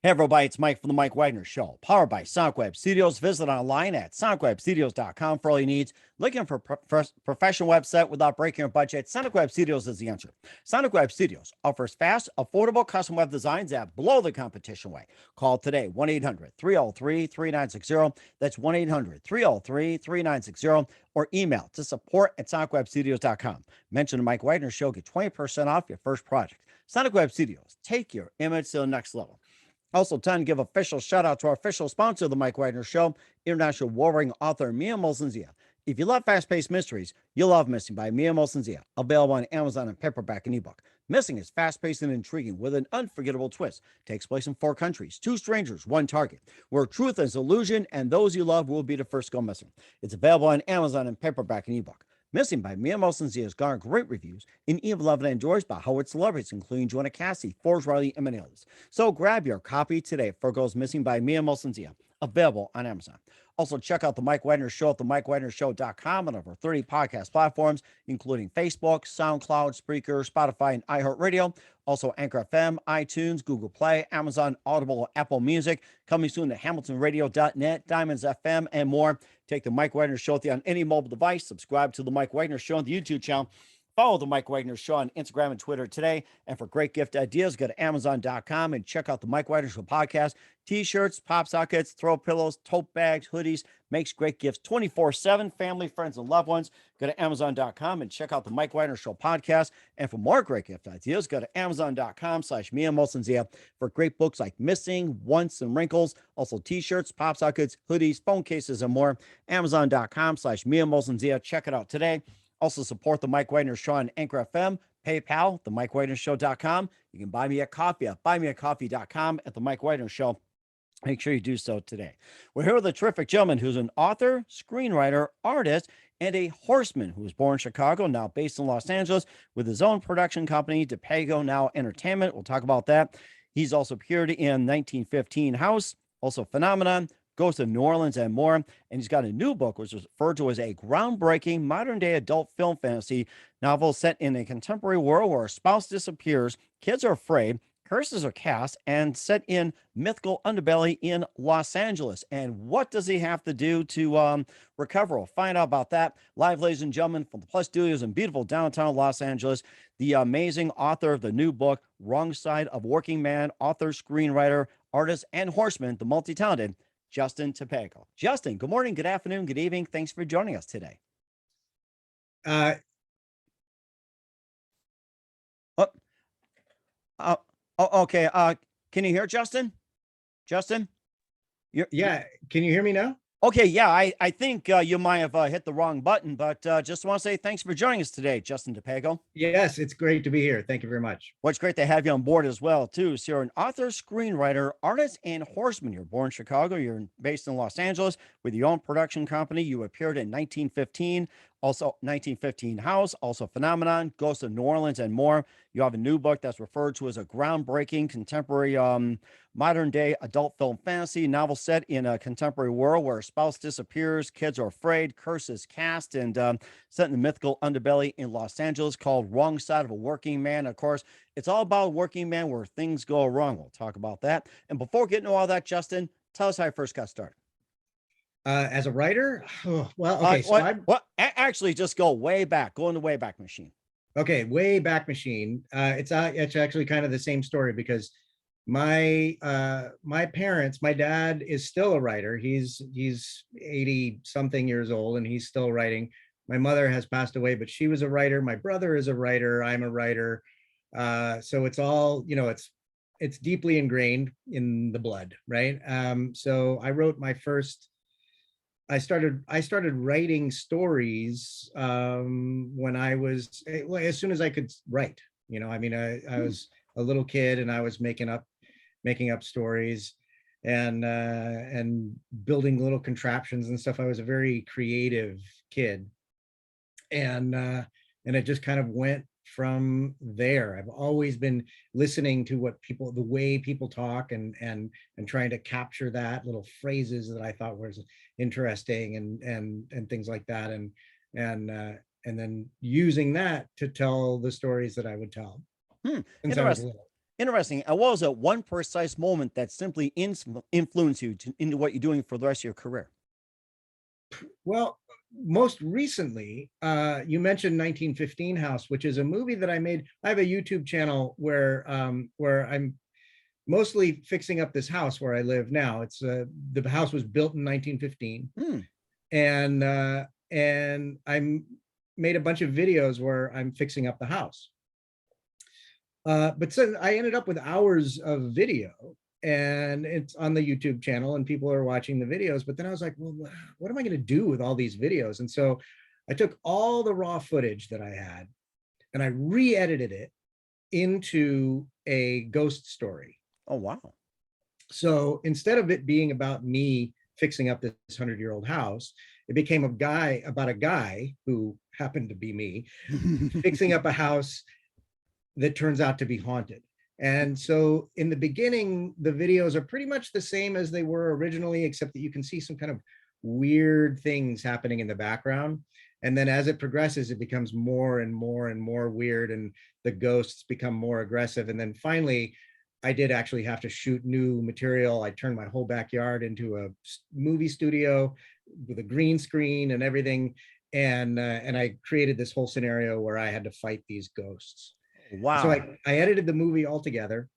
Hey everybody, it's Mike from the Mike Wagner Show, powered by SonicWeb Studios. Visit online at sonicwebstudios.com for all your needs. Looking for a professional website without breaking your budget? SonicWeb Studios is the answer. SonicWeb Studios offers fast, affordable custom web designs that blow the competition away. Call today, 1-800-303-3960. That's 1-800-303-3960. Or email to support@sonicwebstudios.com. Mention the Mike Wagner Show, get 20% off your first project. SonicWeb Studios, take your image to the next level. Also, time to give official shout out to our official sponsor of the Mike Wagner Show, international warring author Mia Molson-Zia. If you love fast-paced mysteries, you'll love Missing by Mia Molson-Zia, available on Amazon and paperback and ebook. Missing is fast-paced and intriguing with an unforgettable twist. Takes place in 4 countries, 2 strangers, 1 target, where truth is illusion and those you love will be the first to go missing. It's available on Amazon and paperback and ebook. Missing by Mia Molson-Zia has garnered great reviews and even loved and enjoyed by Howard celebrities, including Joanna Cassie, Forbes Riley, and many others. So grab your copy today for Goes Missing by Mia Molson-Zia, available on Amazon. Also, check out the Mike Wagner Show at themikewagnershow.com and over 30 podcast platforms, including Facebook, SoundCloud, Spreaker, Spotify, and iHeartRadio. Also, Anchor FM, iTunes, Google Play, Amazon, Audible, Apple Music. Coming soon to HamiltonRadio.net, Diamonds FM, and more. Take the Mike Wagner Show on any mobile device. Subscribe to the Mike Wagner Show on the YouTube channel. Follow the Mike Wagner Show on Instagram and Twitter today. And for great gift ideas, go to Amazon.com and check out the Mike Wagner Show podcast. T-shirts, pop sockets, throw pillows, tote bags, hoodies. Makes great gifts 24/7. Family, friends, and loved ones. Go to Amazon.com and check out the Mike Wagner Show podcast. And for more great gift ideas, go to Amazon.com/Mia Molson-Zia for great books like Missing, Once, and Wrinkles. Also T-shirts, pop sockets, hoodies, phone cases, and more. Amazon.com/Mia Molson-Zia. Check it out today. Also support the Mike Wagner Show on Anchor FM, PayPal, themikewagnershow.com. You can buy me a coffee at buymeacoffee.com at the Mike Wagner Show. Make sure you do so today. We're here with a terrific gentleman who's an author, screenwriter, artist, and a horseman who was born in Chicago, now based in Los Angeles with his own production company, DiPego Now Entertainment. We'll talk about that. He's also appeared in 1915 House, also Phenomenon, Goes to New Orleans, and more. And he's got a new book, which is referred to as a groundbreaking modern-day adult film fantasy novel set in a contemporary world where a spouse disappears, kids are afraid, curses are cast, and set in mythical underbelly in Los Angeles. And what does he have to do to recover? We'll find out about that. Live, ladies and gentlemen, from the Plus Studios in beautiful downtown Los Angeles, the amazing author of the new book, Wrongside of Working Man, author, screenwriter, artist, and horseman, the multi-talented Justin DiPego. Justin, good morning, good afternoon, good evening. Thanks for joining us today. Oh, okay. Can you hear Justin? Justin? Yeah. Can you hear me now? Okay. Yeah, I think you might have hit the wrong button, but just want to say thanks for joining us today, Justin DiPego. Yes, it's great to be here. Thank you very much. Well, it's great to have you on board as well, too. So you're an author, screenwriter, artist, and horseman. You're born in Chicago. You're based in Los Angeles with your own production company. You appeared in 1915, also 1915 House, also Phenomenon, Goes to New Orleans, and more. You have a new book that's referred to as a groundbreaking contemporary modern-day adult film fantasy novel set in a contemporary world where a spouse disappears, kids are afraid, curses cast, and set in the mythical underbelly in Los Angeles, called Wrongside of a Working Man. Of course, it's all about a working man where things go wrong. We'll talk about that. And before getting to all that, Justin, tell us how you first got started. As a writer? Oh, well, okay. So actually just go way back, go in the Wayback Machine. Okay, Wayback Machine. It's actually kind of the same story because my parents, my dad is still a writer. He's 80 something years old and he's still writing. My mother has passed away, but she was a writer. My brother is a writer. I'm a writer. So it's all, it's deeply ingrained in the blood, right? So I wrote my first. I started writing stories when I was, as soon as I could write. I was a little kid and I was making up stories and building little contraptions and stuff. I was a very creative kid, and it just kind of went from there. I've always been listening to the way people talk and trying to capture that, little phrases that I thought was interesting and things like that, and then using that to tell the stories that I would tell. Interesting. Interesting. And what was it one precise moment that simply influenced you into what you're doing for the rest of your career? Well, most recently, you mentioned 1915 House, which is a movie that I made. I have a YouTube channel where I'm mostly fixing up this house where I live now. It's the house was built in 1915, Hmm. and I made a bunch of videos where I'm fixing up the house. But so I ended up with hours of video, and it's on the YouTube channel and people are watching the videos. But then I was like, well, what am I going to do with all these videos? And so I took all the raw footage that I had and I re-edited it into a ghost story. Oh, wow. So instead of it being about me fixing up this 100-year-old house, it became about a guy who happened to be me fixing up a house that turns out to be haunted. And so in the beginning, the videos are pretty much the same as they were originally, except that you can see some kind of weird things happening in the background. And then as it progresses, it becomes more and more and more weird, and the ghosts become more aggressive. And then finally, I did actually have to shoot new material. I turned my whole backyard into a movie studio with a green screen and everything. And I created this whole scenario where I had to fight these ghosts. Wow. So I edited the movie all together.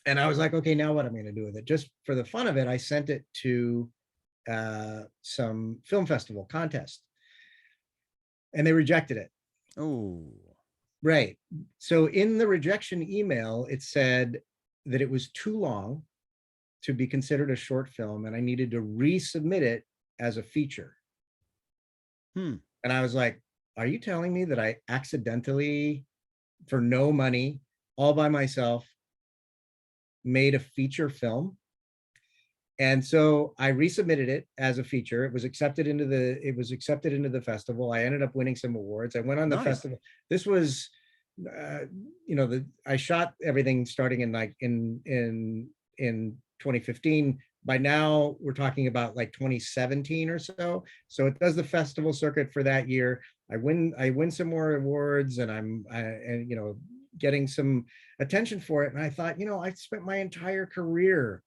And I was like, okay, now what am I going to do with it? Just for the fun of it, I sent it to some film festival contest. And they rejected it. Oh. Right. So in the rejection email, it said that it was too long to be considered a short film, and I needed to resubmit it as a feature. And I was like, are you telling me that I accidentally, for no money, all by myself, made a feature film? And so I resubmitted it as a feature. It was accepted into the festival. I ended up winning some awards. I went on the festival. This was, I shot everything starting in 2015. By now we're talking about like 2017 or so. So it does the festival circuit for that year. I win some more awards, and I'm getting some attention for it. And I thought, I spent my entire career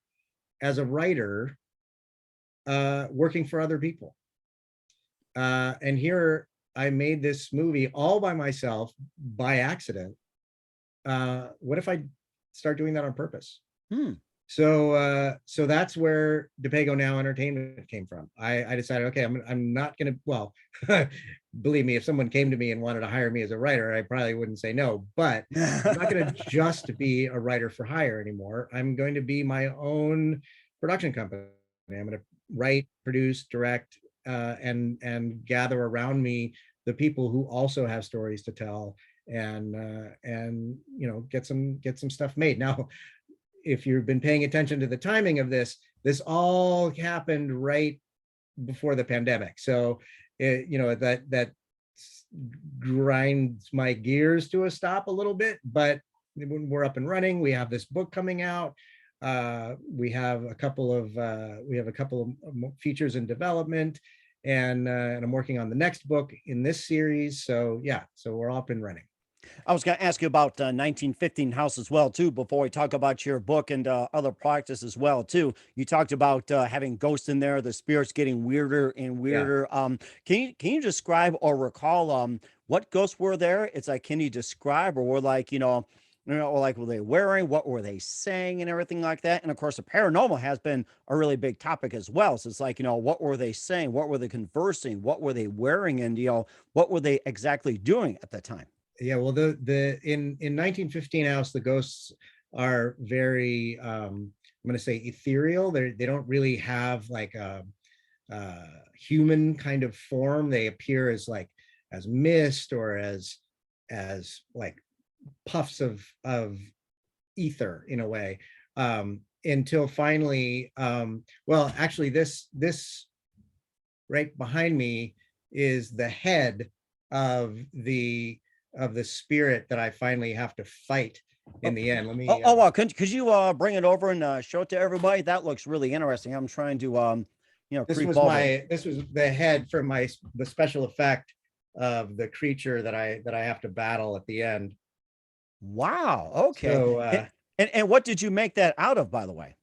as a writer working for other people. And here I made this movie all by myself by accident. What if I start doing that on purpose? So that's where DiPego Now Entertainment came from. I decided, okay, I'm not going to, well, believe me, if someone came to me and wanted to hire me as a writer, I probably wouldn't say no, but I'm not going to just be a writer for hire anymore. I'm going to be my own production company. I'm going to write, produce, direct, and gather around me the people who also have stories to tell, and get some stuff made. Now, if you've been paying attention to the timing of this all happened right before the pandemic. So that grinds my gears to a stop a little bit, but when we're up and running, we have this book coming out. We have a couple of features in development, and I'm working on the next book in this series. So yeah, so we're up and running. I was going to ask you about 1915 House as well, too, before we talk about your book and other practice as well, too. You talked about having ghosts in there, the spirits getting weirder and weirder. Yeah. Can you describe or recall what ghosts were there? It's like, can you describe, or were like, or like, were they wearing, what were they saying and everything like that? And of course, the paranormal has been a really big topic as well. So it's like, what were they saying? What were they conversing? What were they wearing? And, what were they exactly doing at the time? Yeah, well, in 1915 House, the ghosts are very, I'm going to say ethereal. They don't really have like a human kind of form. They appear as mist, or as like puffs of ether in a way, until finally, well, actually this right behind me is the head of the spirit that I finally have to fight in the end. Let me. Well, could you bring it over and show it to everybody? That looks really interesting. I'm trying to this was the head from the special effect of the creature that I have to battle at the end. Wow. Okay. So And what did you make that out of, by the way?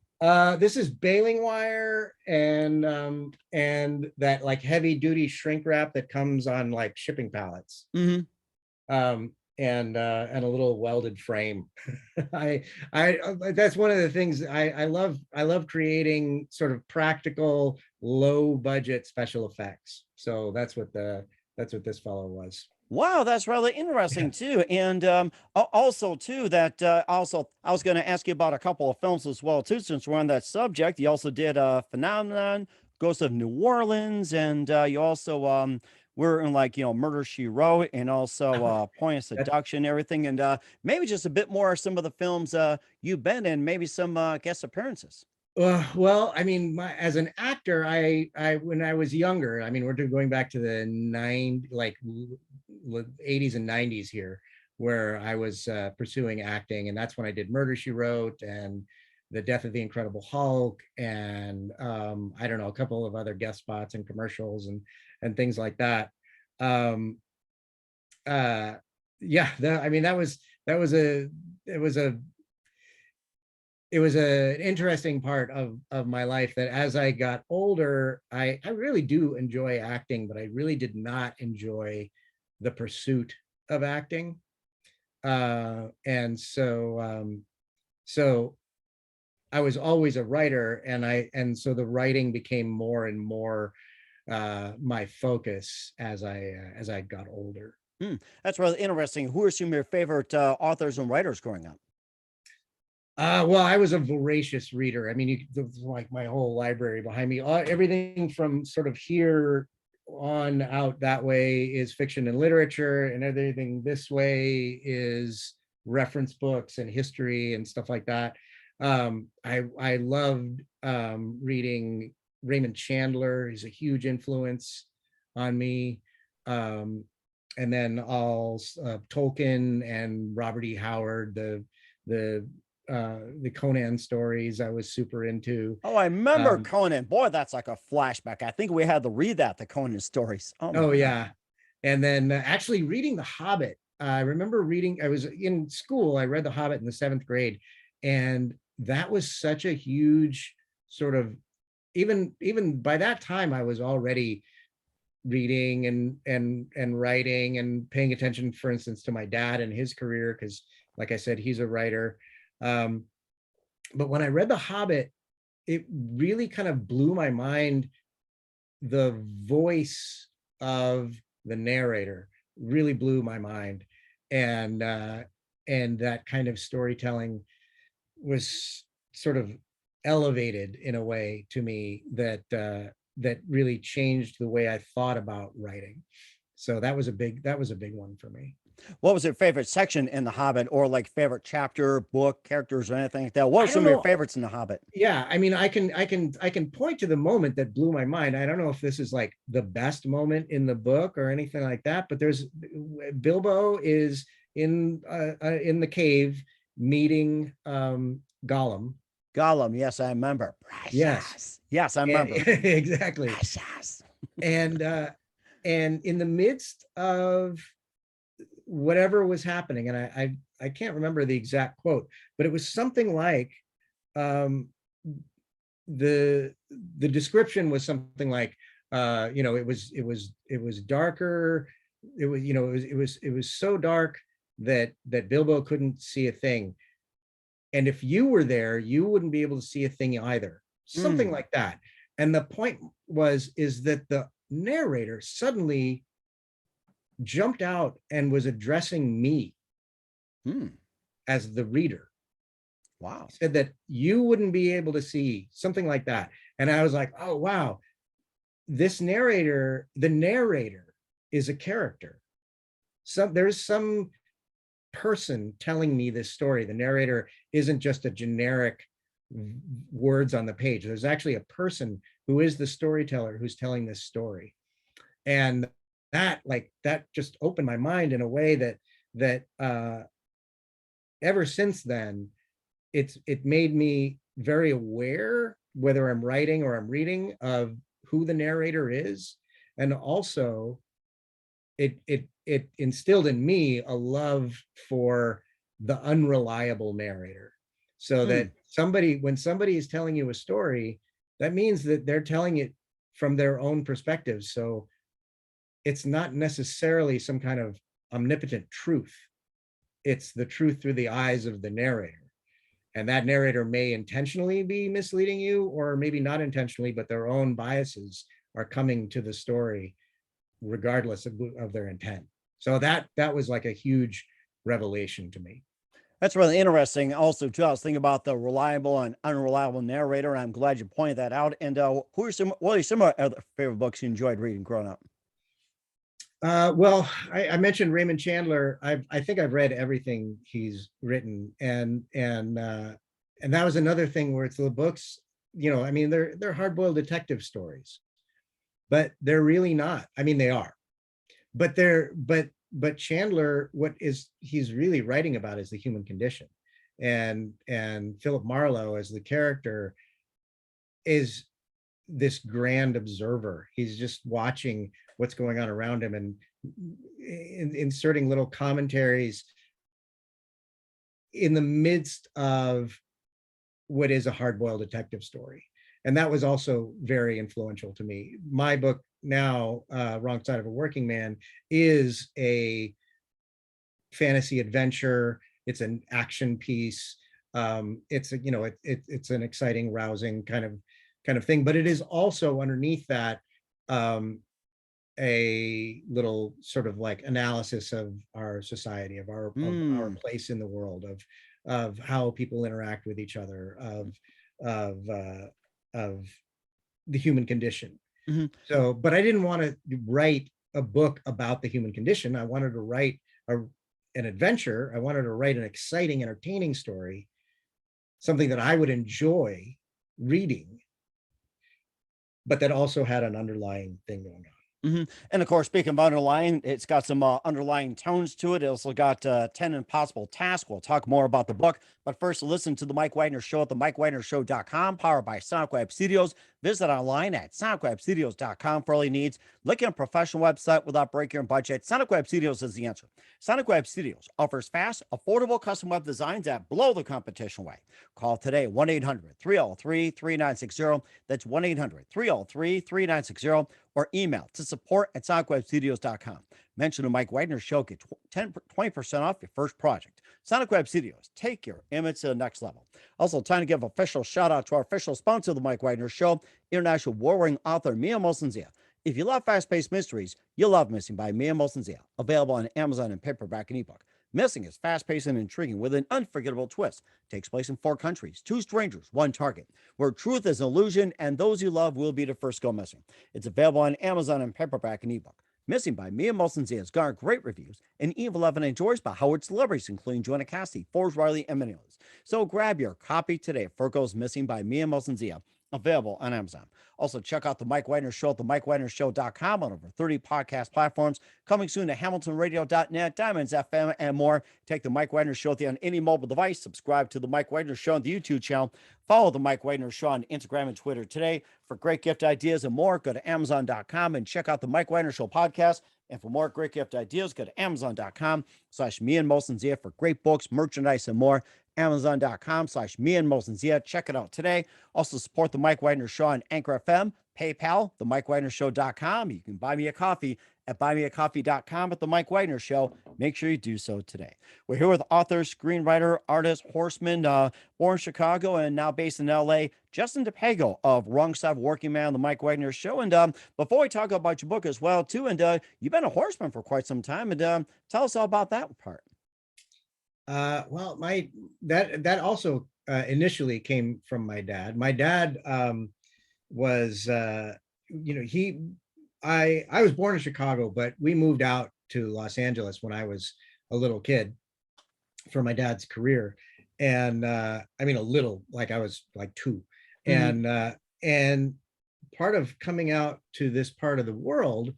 this is baling wire and that like heavy duty shrink wrap that comes on like shipping pallets. Hmm. And a little welded frame. I that's one of the things I love. I love creating sort of practical, low budget special effects. So that's what this fellow was. Wow, that's really interesting too. And also too that also I was going to ask you about a couple of films as well too, since we're on that subject. You also did Phenomenon, Ghost of New Orleans, and you also were in like Murder She Wrote, and also Point of Seduction, everything, and maybe just a bit more of some of the films you've been in, maybe some guest appearances. Well, I mean, as an actor, I when I was younger, I mean, we're going back to the 80s and 90s here, where I was pursuing acting, and that's when I did Murder She Wrote and The Death of the Incredible Hulk, and I don't know, a couple of other guest spots and commercials and things like that. Um, uh, yeah, I mean, that was a it was a it was an interesting part of my life that as I got older, I really do enjoy acting, but I really did not enjoy the pursuit of acting. And so I was always a writer, and so the writing became more and more my focus as I got older. Hmm, that's really interesting. Who are some of your favorite authors and writers growing up? Well, I was a voracious reader. I mean, like my whole library behind me, everything from sort of here on out that way is fiction and literature, and everything this way is reference books and history and stuff like that. I loved reading Raymond Chandler. He's a huge influence on me. Um, and then all Tolkien and Robert E. Howard, the the Conan stories I was super into. Oh, I remember Um, Conan. Boy, that's like a flashback. I think we had to read that, the Conan stories. Oh my oh God. yeah, and then actually reading The Hobbit. I remember reading. I was in school. I read The Hobbit in the seventh grade, and that was such a huge sort of even by that time I was already reading and writing and paying attention, for instance, to my dad and his career, because like I said, he's a writer. Um, but when I read The Hobbit, it really kind of blew my mind. The voice of the narrator really blew my mind, and that kind of storytelling was sort of elevated in a way to me that really changed the way I thought about writing. So that was a big one for me. What was your favorite section in The Hobbit, or like favorite chapter, book, characters, or anything like that? What are I don't some of your know. favorites in The Hobbit? Yeah, I mean, I can point to the moment that blew my mind. I don't know if this is like the best moment in the book or anything like that, but there's Bilbo is in the cave meeting Gollum. Gollum. Yes, I remember. Yes, Precious. Yes, I remember. exactly. Precious. And in the midst of whatever was happening, and I can't remember the exact quote, but it was something like um, the description was something like it was darker. It was it was so dark that Bilbo couldn't see a thing, and if you were there, you wouldn't be able to see a thing either. Something Mm, like that. And the point is that the narrator suddenly jumped out and was addressing me mm, as the reader. wow. He said that you wouldn't be able to see something like that. And I was like, oh wow, the narrator is a character. There's some person telling me this story. The narrator isn't just a generic words on the page. There's actually a person who is the storyteller who's telling this story. And that just opened my mind in a way that ever since then, it made me very aware, whether I'm writing or I'm reading, of who the narrator is. And also it instilled in me a love for the unreliable narrator. So that when somebody is telling you a story, that means that they're telling it from their own perspective. So it's not necessarily some kind of omnipotent truth. It's the truth through the eyes of the narrator. And that narrator may intentionally be misleading you, or maybe not intentionally, but their own biases are coming to the story regardless of their intent. So that was like a huge revelation to me. That's really interesting. Also, too, I was thinking about the reliable and unreliable narrator, and I'm glad you pointed that out. And what are some other favorite books you enjoyed reading growing up? Well, I mentioned Raymond Chandler. I think I've read everything he's written, and that was another thing where it's the books. I mean, they're hard-boiled detective stories, but they're really not. I mean, they are, but Chandler, he's really writing about is the human condition, and Philip Marlowe as the character is this grand observer. He's just watching what's going on around him and inserting little commentaries in the midst of what is a hard-boiled detective story. And that was also very influential to me. My book now, Wrongside of a Working Man, is a fantasy adventure. It's an action piece. It's it's an exciting, rousing kind of thing, but it is also underneath that a little sort of like analysis of our society, of our place in the world, of how people interact with each other, of the human condition. So, but I didn't want to write a book about the human condition. I wanted to write an adventure. I wanted to write an exciting, entertaining story, something that I would enjoy reading, but that also had an underlying thing going on. And of course, speaking of underlying, it's got some underlying tones to it. It also got 10 Impossible Tasks. We'll talk more about the book. But first, listen to The Mike Wagner Show at themikewagnershow.com, powered by Sonic Web Studios. Visit online at sonicwebstudios.com for all your needs. Looking at a professional website without breaking your budget? Sonic Web Studios is the answer. Sonic Web Studios offers fast, affordable custom web designs that blow the competition away. Call today, 1-800-303-3960. That's 1-800-303-3960. Or email to support@sonicwebstudios.com. Mention the Mike Wagner Show, get 20% off your first project. Sonic Web Studios, take your image to the next level. Also, time to give official shout out to our official sponsor of the Mike Wagner Show, international war-winning author Mia Molson-Zia. If you love fast-paced mysteries, you'll love Missing by Mia Molson-Zia, available on Amazon in paperback and ebook. Missing is fast-paced and intriguing with an unforgettable twist. Takes place in 4 countries, 2 strangers, 1 target, where truth is an illusion and those you love will be the first to go missing. It's available on Amazon in paperback and ebook. Missing by Mia Molson-Zia has garnered great reviews and even 11 enjoys by Howard celebrities, including Joanna Cassidy, Forbes Riley, and many others. So grab your copy today of Goes Missing by Mia Molson-Zia, available on Amazon. Also, check out The Mike Wagner Show at themikewagnershow.com on over 30 podcast platforms. Coming soon to hamiltonradio.net, Diamonds FM, and more. Take The Mike Wagner Show on any mobile device. Subscribe to The Mike Wagner Show on the YouTube channel. Follow The Mike Wagner Show on Instagram and Twitter today. For great gift ideas and more, go to amazon.com and check out The Mike Wagner Show podcast. And for more great gift ideas, go to amazon.com/me and Molson-Zia for great books, merchandise, and more. Amazon.com/me and Molson-Zia. Check it out today. Also support the Mike Wagner Show on Anchor FM, PayPal, themikewagnershow.com. You can buy me a coffee at buymeacoffee.com at the Mike Wagner Show. Make sure you do so today. We're here with author, screenwriter, artist, Horseman, born in Chicago and now based in LA, Justin DiPego of Wrongside, Working Man, the Mike Wagner Show. And before we talk about your book as well, too, and you've been a horseman for quite some time, and tell us all about that part. Well, that also initially came from my dad. My dad was, I was born in Chicago, but we moved out to Los Angeles when I was a little kid for my dad's career. And I mean, a little, like I was like 2. And part of coming out to this part of the world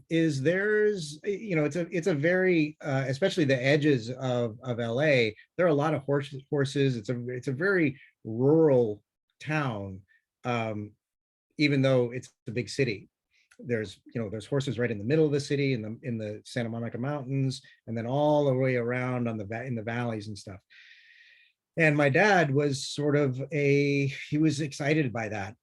is there's, it's a very, especially the edges of LA, there are a lot of horses. It's a very rural town, even though it's a big city. there's horses right in the middle of the city, in the Santa Monica Mountains, and then all the way around in the valleys and stuff. And my dad was he was excited by that.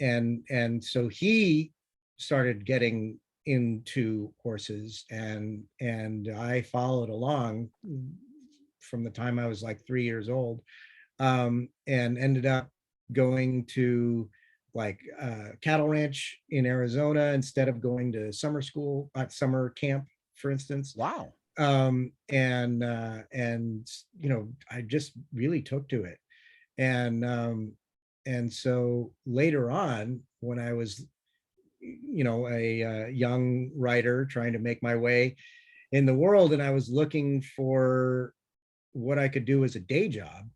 And so he started getting into horses, and I followed along from the time I was like 3 years old, and ended up going to like cattle ranch in Arizona instead of going to summer camp, for instance. Wow. And I just really took to it. And so later on, when I was a young writer trying to make my way in the world, and I was looking for what I could do as a day job,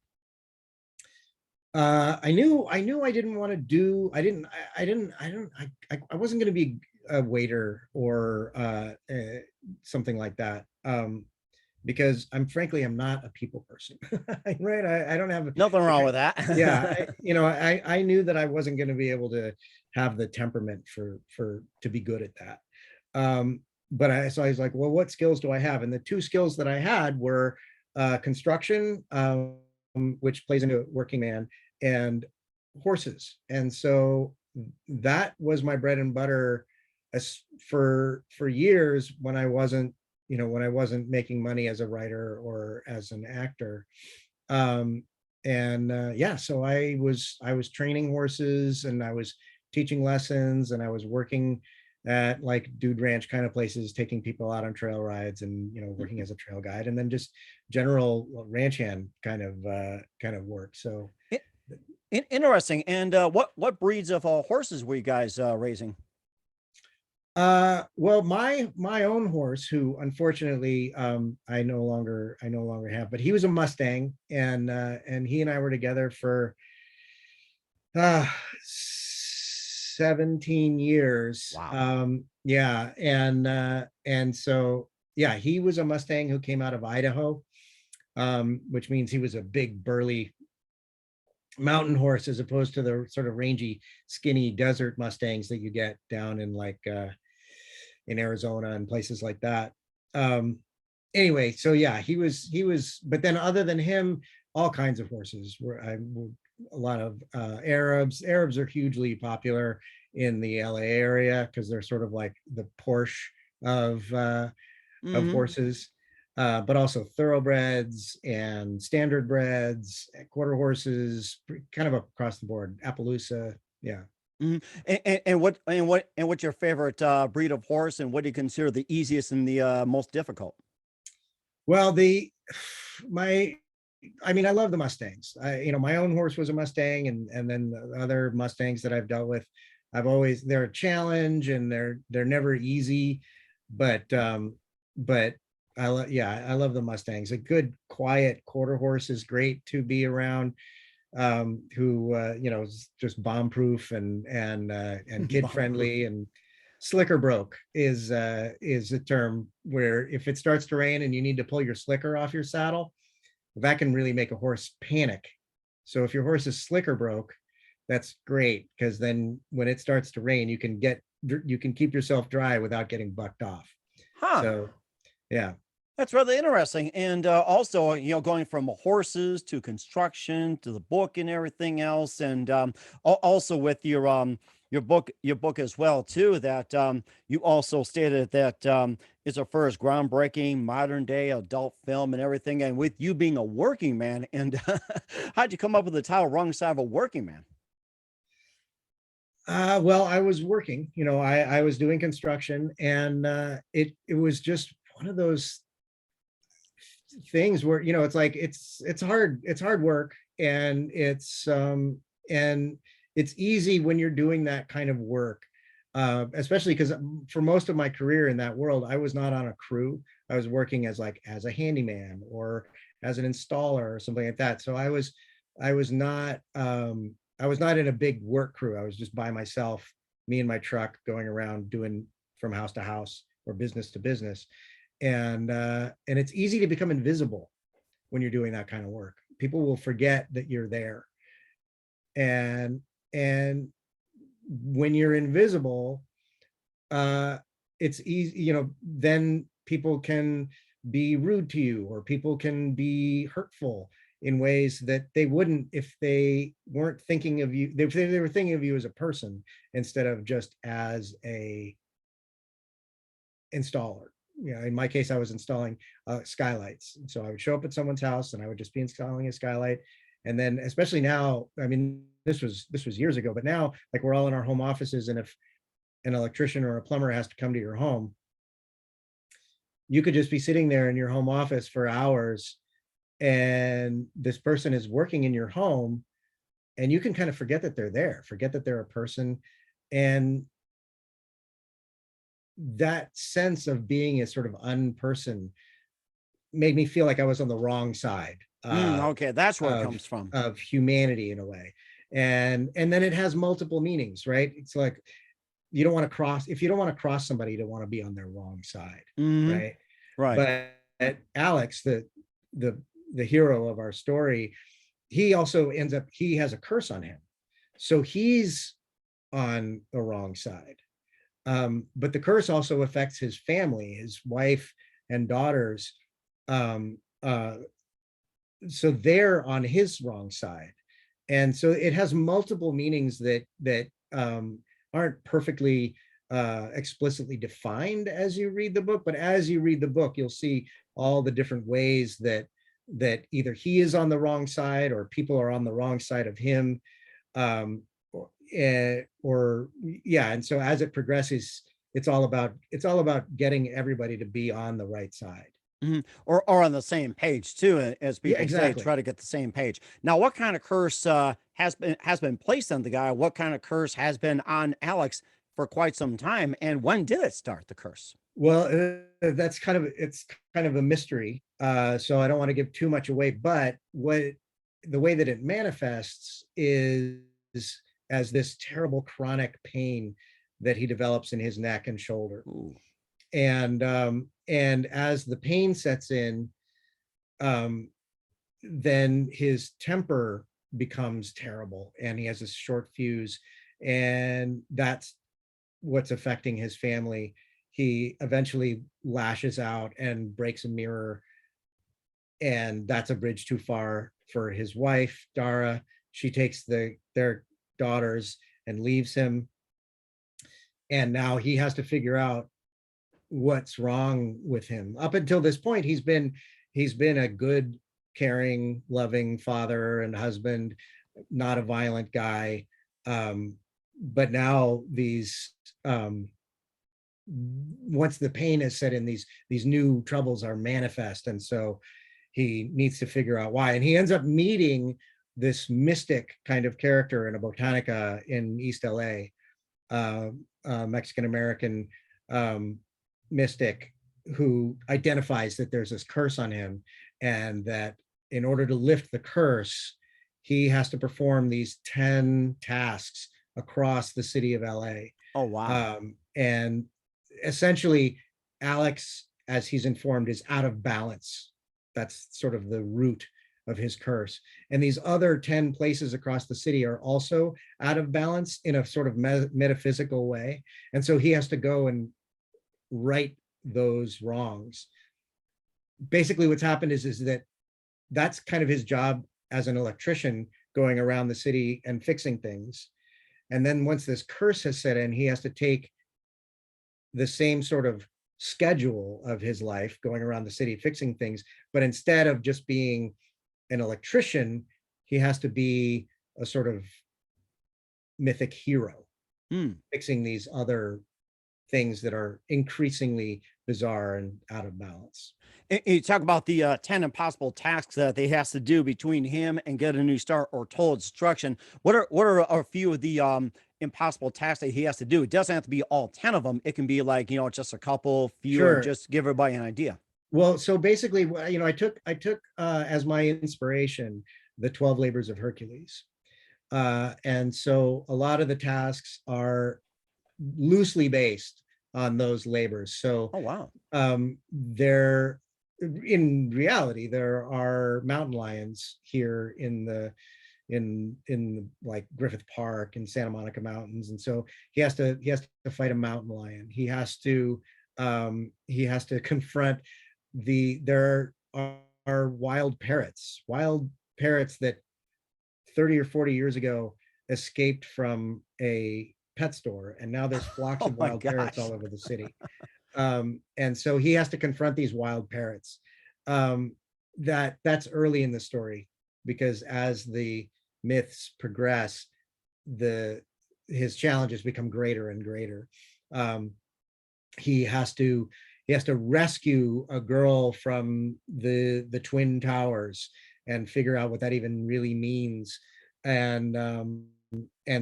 I knew I didn't want to do, I wasn't going to be a waiter or something like that. Because I'm not a people person, right? I don't have Nothing wrong with that. yeah. I knew that I wasn't going to be able to have the temperament to be good at that. So I was like, well, what skills do I have? And the two skills that I had were construction, which plays into working man, and horses. And so that was my bread and butter for years when I wasn't making money as a writer or as an actor. So I was training horses, and I was teaching lessons, and I was working at like dude ranch kind of places, taking people out on trail rides, and working as a trail guide, and then just general ranch hand kind of work. So Interesting. And what breeds of horses were you guys raising? Well, my own horse, who unfortunately I no longer have, but he was a Mustang, and he and I were together for 17 years. Wow. Yeah, and so yeah, he was a Mustang who came out of Idaho, which means he was a big burly mountain horse, as opposed to the sort of rangy, skinny desert Mustangs that you get down in like in Arizona and places like that. Anyway, so yeah, he was, but then other than him, all kinds of horses a lot of Arabs. Arabs are hugely popular in the LA area because they're sort of like the Porsche of horses. But also thoroughbreds and standard breds, quarter horses, kind of across the board. Appaloosa, yeah. Mhm. What's your favorite breed of horse, and what do you consider the easiest and the most difficult? Well, I love the Mustangs. My own horse was a Mustang, and then the other Mustangs that I've dealt with, they're a challenge, and they're never easy, but I love the Mustangs. A good quiet quarter horse is great to be around, who is just bomb proof and kid friendly. And slicker broke is a term where if it starts to rain and you need to pull your slicker off your saddle, that can really make a horse panic. So if your horse is slicker broke, that's great, because then when it starts to rain, you can keep yourself dry without getting bucked off. Huh. So yeah. That's really interesting. And also, going from horses to construction to the book and everything else, and also with your book as well too. That you also stated that it's a first groundbreaking modern day adult film and everything. And with you being a working man, and how'd you come up with the title "Wrongside of a Working Man"? Well, I was working. I was doing construction, and it was just one of those things where it's like it's hard work, and it's easy when you're doing that kind of work, especially because for most of my career in that world, I was not on a crew. I was working as a handyman or as an installer or something like that. So I was not in a big work crew. I was just by myself, me and my truck, going around doing from house to house or business to business. And it's easy to become invisible when you're doing that kind of work. People will forget that you're there, and when you're invisible, it's easy, then people can be rude to you, or people can be hurtful in ways that they wouldn't if they weren't thinking of you, if they were thinking of you as a person instead of just as a installer. In my case, I was installing skylights. So I would show up at someone's house and I would just be installing a skylight. And then, especially now, I mean, this was years ago, but now, like, we're all in our home offices, and if an electrician or a plumber has to come to your home, you could just be sitting there in your home office for hours, and this person is working in your home, and you can kind of forget that they're there, forget that they're a person. And that sense of being a sort of unperson made me feel like I was on the wrong side Okay, that's where it of comes from. humanity in a way. And then it has multiple meanings, right? It's like, you don't want to cross, if you don't want to cross somebody, you don't want to be on their wrong side, Mhm. right? Right. But Alex, the the hero of our story, he also ends up, he has a curse on him, so he's on the wrong side. But the curse also affects his family, his wife and daughters. Um, so they're on his wrong side. And so it has multiple meanings that aren't perfectly explicitly defined as you read the book, but as you read the book, you'll see all the different ways that either he is on the wrong side or people are on the wrong side of him. Um, or yeah, and so as it progresses, it's all about getting everybody to be on the right side. Mhm. Or on the same page too, as Yeah, people say, exactly. try to get the same page. Now, what kind of curse has been placed on the guy? What kind of curse has been on Alex for quite some time? And when did it start, the curse? Well, that's kind of, it's kind of a mystery. So I don't want to give too much away, but the way that it manifests is as this terrible chronic pain that he develops in his neck and shoulder. Ooh. And as the pain sets in, um, then his temper becomes terrible, and he has a short fuse, and that's what's affecting his family. He eventually lashes out and breaks a mirror, and that's a bridge too far for his wife, Dara. She takes their daughters and leaves him, and now he has to figure out what's wrong with him. Up until this point, he's been a good, caring, loving father and husband, not a violent guy. But now once the pain is set in, these new troubles are manifest, and so he needs to figure out why. And he ends up meeting this mystic kind of character in a botanica in East LA, Mexican American um, mystic, who identifies that there's this curse on him, and that in order to lift the curse, he has to perform these 10 tasks across the city of LA. Oh, wow. And essentially, Alex, as he's informed, is out of balance. That's sort of the root of his curse. And these other 10 places across the city are also out of balance in a sort of metaphysical way. And so he has to go and right those wrongs. Basically, what's happened is that that's kind of his job as an electrician, going around the city and fixing things. And then once this curse has set in, he has to take the same sort of schedule of his life, going around the city fixing things, but instead of just being an electrician, he has to be a sort of mythic hero, Hmm. fixing these other things that are increasingly bizarre and out of balance. And you talk about the 10 impossible tasks that he has to do between him and get a new start or total destruction. What are a few of the impossible tasks that he has to do? It doesn't have to be all 10 of them. It can be like, just a couple, fewer, Sure. just to give everybody an idea. Well, so basically, I took as my inspiration the 12 labors of Hercules. And so a lot of the tasks are loosely based on those labors. So Oh, wow. there, in reality, there are mountain lions here in like Griffith Park and Santa Monica Mountains, and so he has to fight a mountain lion. He has to confront there are wild parrots that 30 or 40 years ago escaped from a pet store, and now there's flocks Oh of my wild parrots gosh. all over the city. And so he has to confront these wild parrots. That's early in the story, because as the myths progress, the his challenges become greater and greater. Um, he has to rescue a girl from the twin towers and figure out what that even really means. And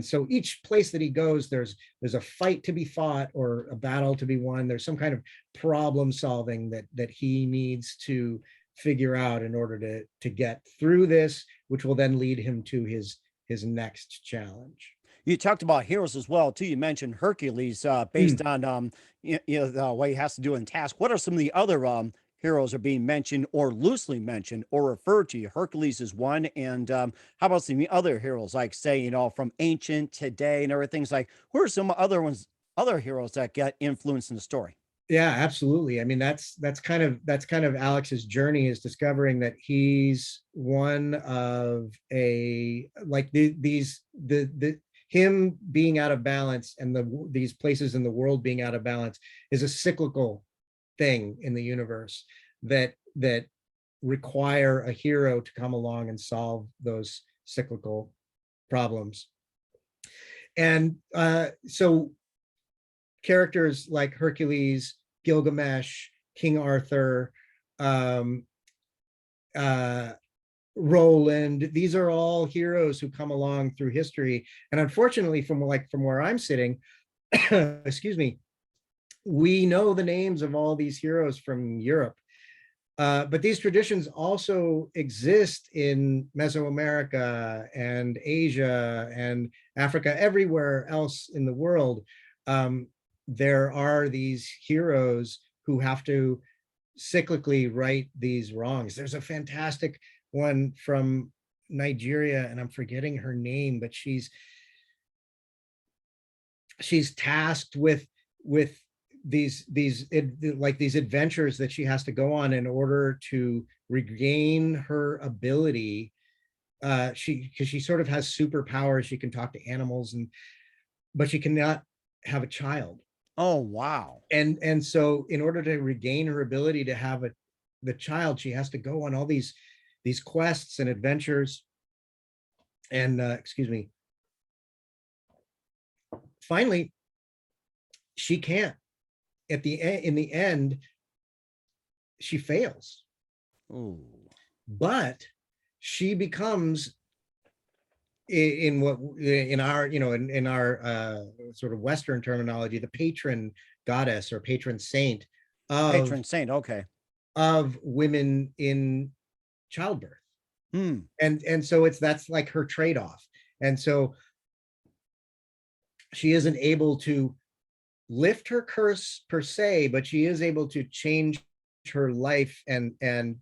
so each place that he goes, there's a fight to be fought or a battle to be won. There's some kind of problem solving that he needs to figure out in order to get through this, which will then lead him to his next challenge. You talked about heroes as well too. You mentioned Hercules, based Mm. on the way he has to do in task. What are some of the other heroes are being mentioned or loosely mentioned or referred to? Hercules is one, and how about some other heroes, like say from ancient, today, and everything's like who are some other ones, other heroes that get influence in the story? Yeah, absolutely. I mean, that's kind of Alex's journey, is discovering that he's one of a like the him being out of balance, and these places in the world being out of balance is a cyclical thing in the universe that require a hero to come along and solve those cyclical problems. And so characters like Hercules, Gilgamesh, King Arthur, um, uh, Roland. These are all heroes who come along through history. And unfortunately, from where I'm sitting, excuse me, we know the names of all these heroes from Europe. But these traditions also exist in Mesoamerica and Asia and Africa, everywhere else in the world. Um, there are these heroes who have to cyclically right these wrongs. There's a fantastic one from Nigeria, and I'm forgetting her name, but she's tasked with these adventures that she has to go on in order to regain her ability. Because she sort of has superpowers. She can talk to animals, but she cannot have a child. Oh wow. And so in order to regain her ability to have the child, she has to go on all these quests and adventures. And excuse me, finally she can't. In the end, she fails, Ooh. but she becomes, in our in our sort of Western terminology, the patron goddess or patron saint of Patron saint, okay. women in childbirth. Hmm. And so that's like her trade-off. And so she isn't able to lift her curse per se, but she is able to change her life and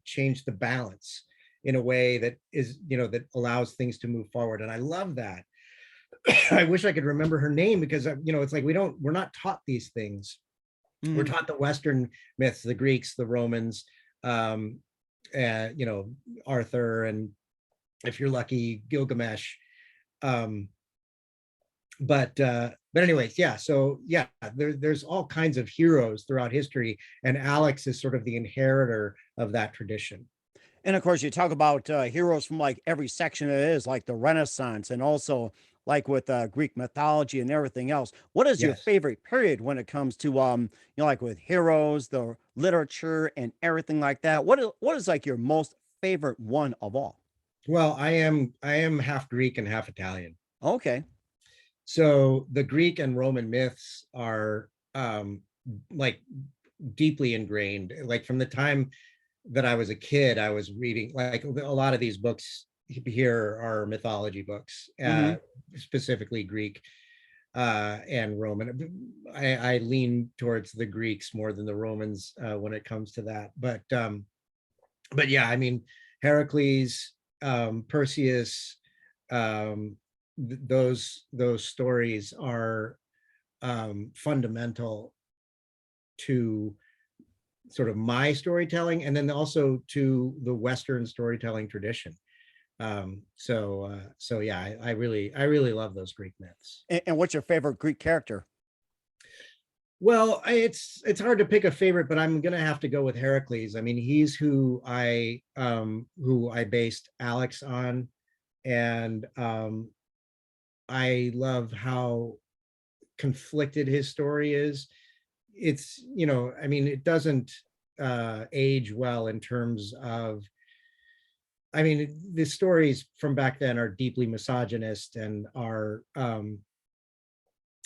change the balance in a way that is, that allows things to move forward. And I love that. I wish I could remember her name, because it's like we're not taught these things. We're Mhm. taught the Western myths, the Greeks, the Romans, um, Arthur, and if you're lucky, Gilgamesh. Um, but anyways, yeah. So yeah, there's all kinds of heroes throughout history, and Alex is sort of the inheritor of that tradition. And of course, you talk about heroes from like every section it is, like the Renaissance, and also like with Greek mythology and everything else. What is your Yes. favorite period when it comes to like with heroes, the literature, and everything like that? What is like your most favorite one of all? Well, I am half Greek and half Italian. Okay. So the Greek and Roman myths are like deeply ingrained. Like from the time that I was a kid, I was reading, like, a lot of these books here are mythology books, Mm-hmm. specifically Greek and Roman. I lean towards the Greeks more than the Romans when it comes to that. But yeah, I mean, Heracles, Perseus, those stories are fundamental to sort of my storytelling, and then also to the Western storytelling tradition. So yeah, I really love those Greek myths. And what's your favorite Greek character? Well, it's hard to pick a favorite, but I'm gonna have to go with Heracles. I mean, he's who I based Alex on, and I love how conflicted his story is. It's, I mean, it doesn't age well in terms of, I mean, the stories from back then are deeply misogynist and are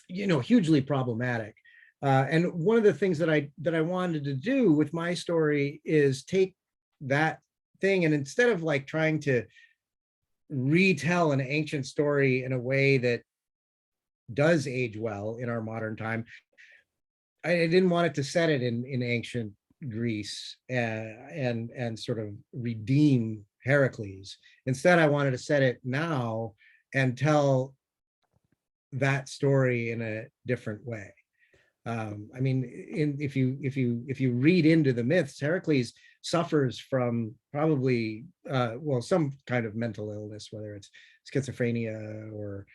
hugely problematic. And one of the things that I wanted to do with my story is take that thing, and instead of like trying to retell an ancient story in a way that does age well in our modern time, I didn't want it to set it in ancient Greece and sort of redeem Heracles. Instead, I wanted to set it now and tell that story in a different way. I mean, if you read into the myths, Heracles suffers from probably some kind of mental illness, whether it's schizophrenia or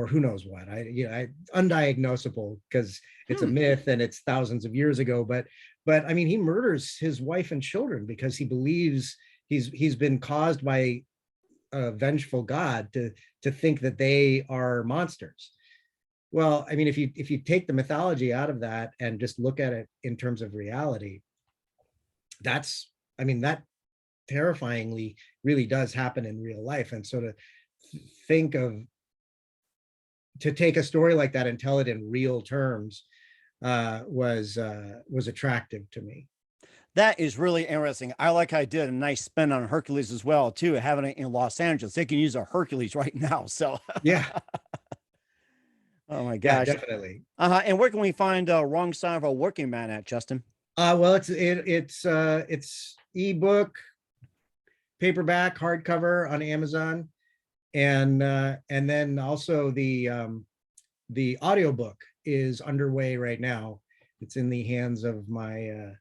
who knows what. Undiagnosable, because it's a myth and it's thousands of years ago. But I mean, he murders his wife and children because he believes he's been caused by a vengeful god to think that they are monsters. Well, I mean, if you take the mythology out of that and just look at it in terms of reality, that terrifyingly really does happen in real life. And so to take a story like that and tell it in real terms was attractive to me. That is really interesting. I like how I did a nice spin on Hercules as well, too, having it in Los Angeles. They can use a Hercules right now. So Yeah. oh my Yeah, gosh. definitely. And where can we find Wrongside of a Working Man at, Justin? Well, it's ebook, paperback, hardcover on Amazon, and then also the audiobook is underway right now. It's in the hands of my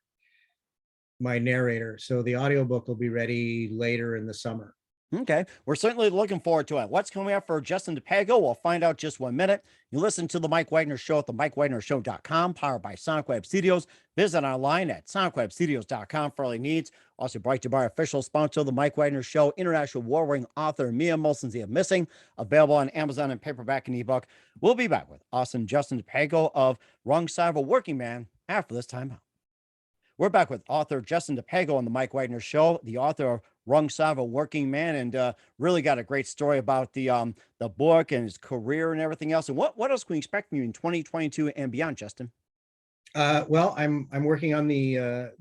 my narrator, so the audiobook will be ready later in the summer. Okay, we're certainly looking forward to it. What's coming up for Justin DiPego? We'll find out just 1 minute. You listen to the Mike Wagner Show at the MikeWagnerShow.com, powered by Sonic Web Studios. Visit online at SonicWebStudios.com for all your needs. Also brought to you by our official sponsor, the Mike Wagner Show, international war-winning author Mia Molson's The Missing, available on Amazon and paperback and ebook. We'll be back with awesome Justin DiPego of Wrong Side of a Working Man after this time out. We're back with author Justin DiPego on the Mike Wagner Show, the author of Wrongside of a Working Man, and really got a great story about the book and his career and everything else. And what else can we expect from you in 2022 and beyond, Justin? Well, I'm working on the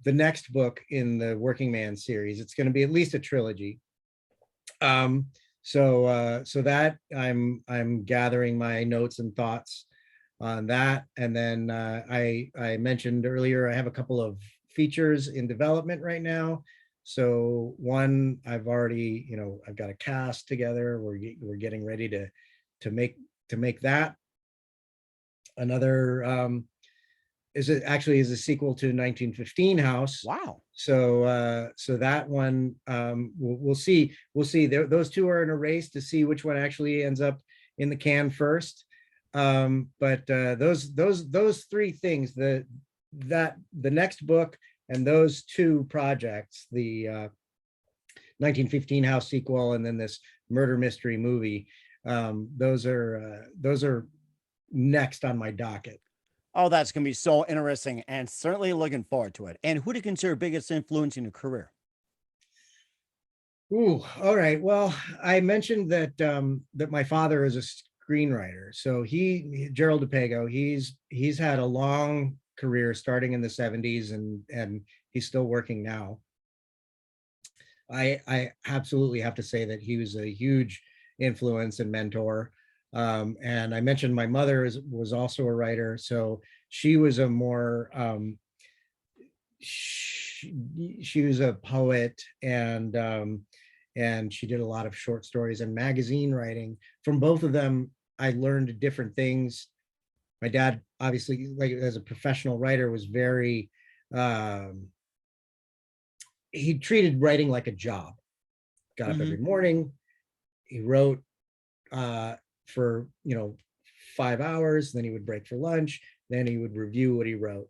next book in the Working Man series. It's going to be at least a trilogy. So that I'm gathering my notes and thoughts on that. And then I mentioned earlier, I have a couple of features in development right now. So one, I've already, I've got a cast together. We're getting ready to make that. Another is a sequel to 1915 House. Wow. So that one, we'll see. Those two are in a race to see which one actually ends up in the can first. But those three things, the next book and those two projects, the 1915 House sequel and then this murder mystery movie, those are next on my docket. Oh, that's going to be so interesting, and certainly looking forward to it. And who do you consider biggest influence in your career? Ooh, all right. Well, I mentioned that that my father is a screenwriter. So Gerald DiPego, he's had a long career starting in the 70s and he's still working now. I absolutely have to say that he was a huge influence and mentor. And I mentioned my mother was also a writer. So she was a more, she was a poet, and and she did a lot of short stories and magazine writing. From both of them, I learned different things. My dad, obviously, like as a professional writer, was very, he treated writing like a job. Got up every morning, he wrote for 5 hours, then he would break for lunch, then he would review what he wrote,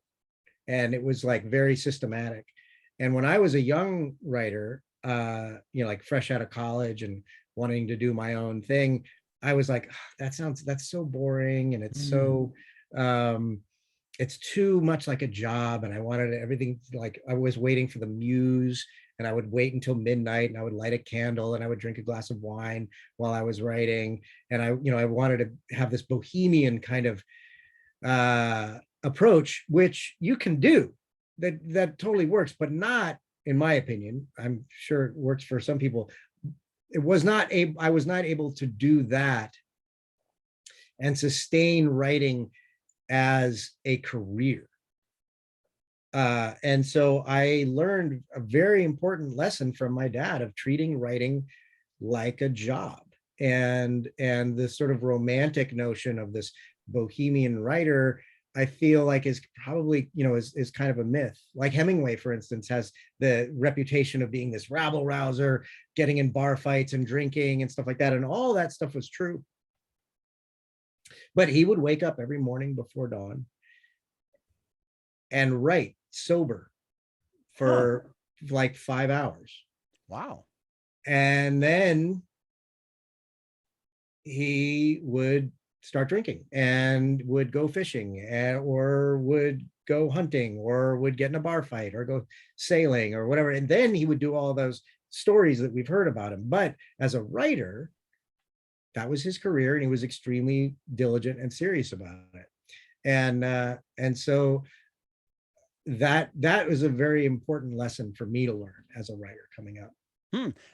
and it was like very systematic. And when I was a young writer, like fresh out of college and wanting to do my own thing, I was like, that's so boring, and it's so it's too much like a job, and I wanted everything, like I was waiting for the muse, and I would wait until midnight, and I would light a candle, and I would drink a glass of wine while I was writing, and I wanted to have this bohemian kind of approach, which you can do, that totally works, but not, in my opinion. I'm sure it works for some people. I was not able to do that and sustain writing as a career. And so I learned a very important lesson from my dad of treating writing like a job, and this sort of romantic notion of this bohemian writer, I feel like is probably, is kind of a myth. Like Hemingway, for instance, has the reputation of being this rabble rouser, getting in bar fights and drinking and stuff like that. And all that stuff was true. But he would wake up every morning before dawn and write sober for like 5 hours. Wow. And then he would start drinking and would go fishing, or would go hunting, or would get in a bar fight, or go sailing, or whatever. And then he would do all those stories that we've heard about him. But as a writer, that was his career, and he was extremely diligent and serious about it. And so that was a very important lesson for me to learn as a writer coming up.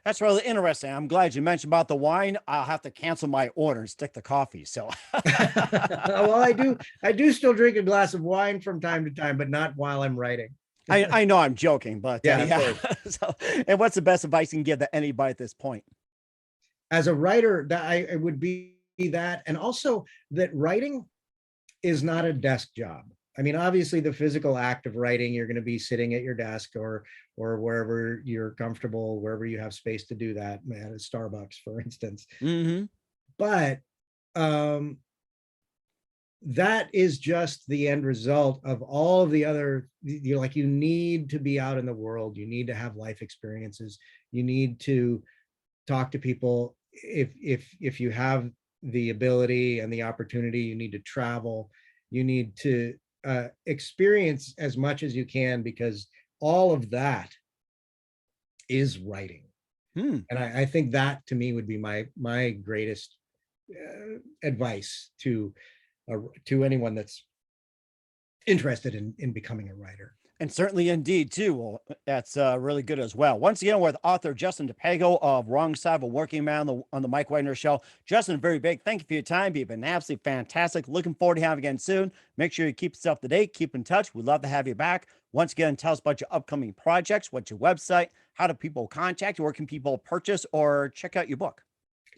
That's really interesting. I'm glad you mentioned about the wine. I'll have to cancel my order and stick to coffee. So, well, I do still drink a glass of wine from time to time, but not while I'm writing. I know I'm joking, but yeah. So, and what's the best advice you can give to anybody at this point? As a writer, that I would be that, and also that writing is not a desk job. I mean, obviously the physical act of writing, you're going to be sitting at your desk or wherever you're comfortable, wherever you have space to do that, at a Starbucks, for instance. But that is just the end result of all of the other, you need to be out in the world. You need to have life experiences. You need to talk to people. If you have the ability and the opportunity, you need to travel. You need to experience as much as you can, because all of that is writing. And I think that, to me, would be my greatest advice to anyone that's interested in becoming a writer. And certainly indeed too. Well, that's really good as well. Once again, with author Justin DiPego of Wrongside, a working man on the Mike Wagner Show. Justin, very big thank you for your time. You've been absolutely fantastic. Looking forward to having you again soon. Make sure you keep us up to date. Keep in touch. We'd love to have you back. Once again, tell us about your upcoming projects. What's your website? How do people contact you? Where can people purchase or check out your book?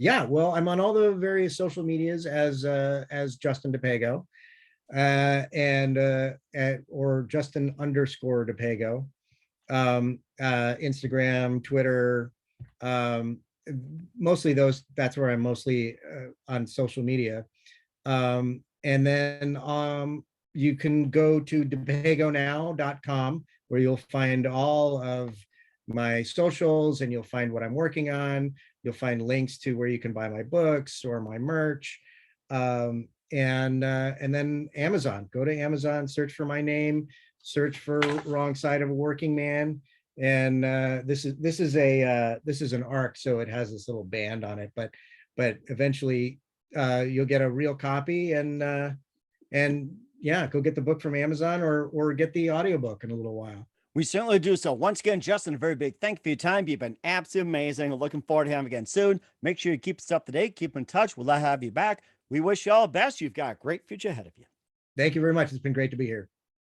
Yeah, well, I'm on all the various social medias as Justin DiPego. Or Justin _DiPego, Instagram, Twitter, mostly those. That's where I'm mostly on social media. And then you can go to DiPegoNow.com, where you'll find all of my socials, and you'll find what I'm working on. You'll find links to where you can buy my books or my merch. And then Amazon. Go to Amazon, search for my name, search for Wrongside of a Working Man. And this is an ARC, so it has this little band on it. But eventually you'll get a real copy, and yeah, go get the book from Amazon, or get the audiobook in a little while. We certainly do so. Once again, Justin, a very big thank you for your time. You've been absolutely amazing. Looking forward to having you again soon. Make sure you keep us up to date. Keep in touch. We'll have you back. We wish you all the best. You've got a great future ahead of you. Thank you very much. It's been great to be here.